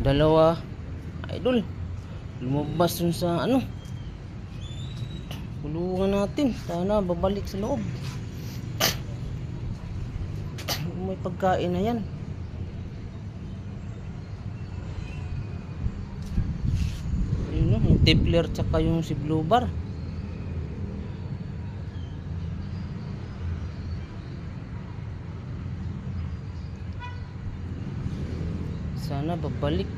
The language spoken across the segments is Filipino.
Dalawa, idol. Lumabas dun sa ano, kulungan natin. Sana babalik sa loob. May pagkain na yan. Ayun no, yung Tipler tsaka yung si Blue Bar. Sana babalik.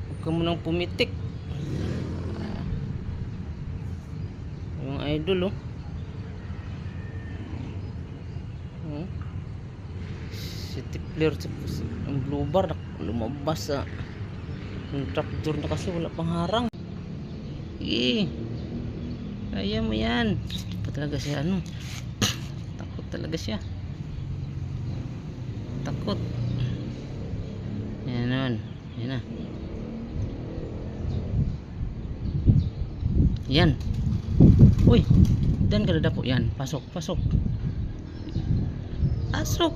Huwag ka munang pumitik. Yung idol oh. Si Tipler ang Blue Bar lumabas sa yung trapdoor na kasi wala pang harang. Kaya mo yan. Pa talaga siya ano. Takot talaga siya. Takot. Yan naman. Yan na. Yan. Uy. Dan ka dadapo. Yan. Pasok. Pasok. Pasok.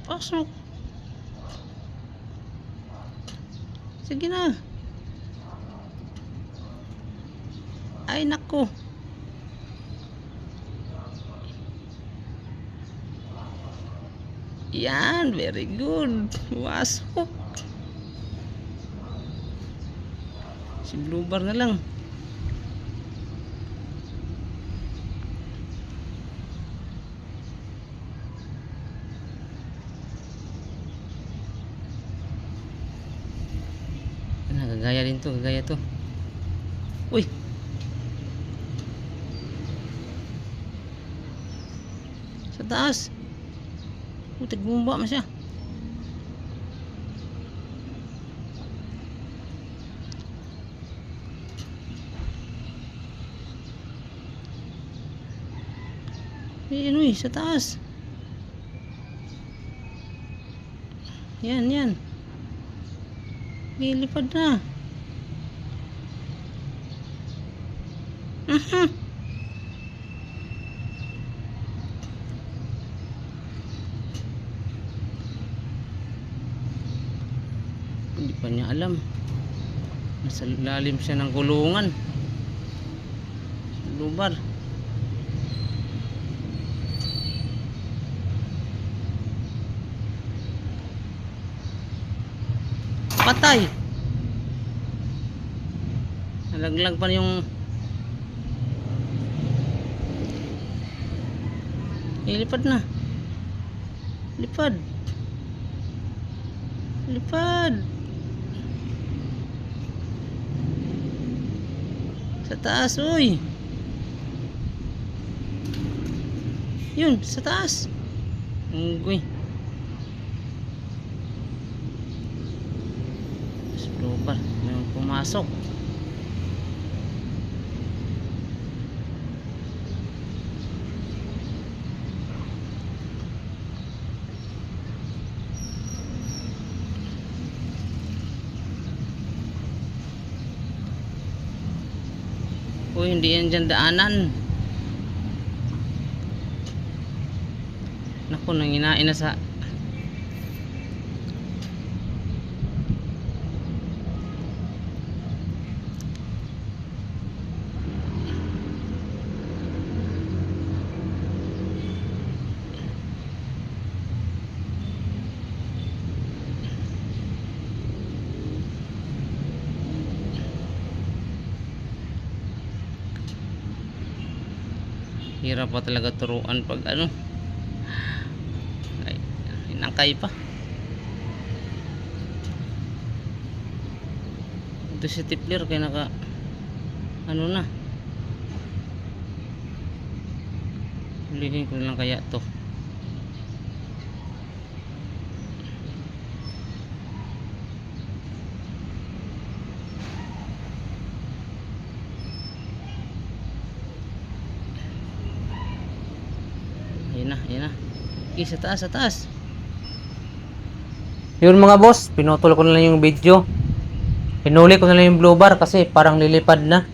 Pasok. Sige na. Ay nako. Yan, very good. Pasok. Si Blue Bar na lang. Gagaya din to, gagaya to. Uy. Sa taas. Tagbumba mo siya. Ayan uy, sa taas. Yan, yan. Lilipad na. Hindi pa niya alam. Nasa lalim siya ng gulungan. Lubar. Patay. Nalaglag pa yung lipad na. Lipad. Lipad. Sa taas, uy. Yun, sa taas. Unggoy. Super, may pumasok. Uy, hindi yan dyan daanan. Naku, nanginain na sa hirap pa talaga turuan pag ano ay, inangkay pa. Ito si Tipler kaya naka ano na, hulihin ko lang kaya to. Ayan na. Okay, sa taas, sa taas. Yun mga boss, pinutol ko na lang yung video. Pinuli ko na lang yung Blue Bar kasi parang lilipad na.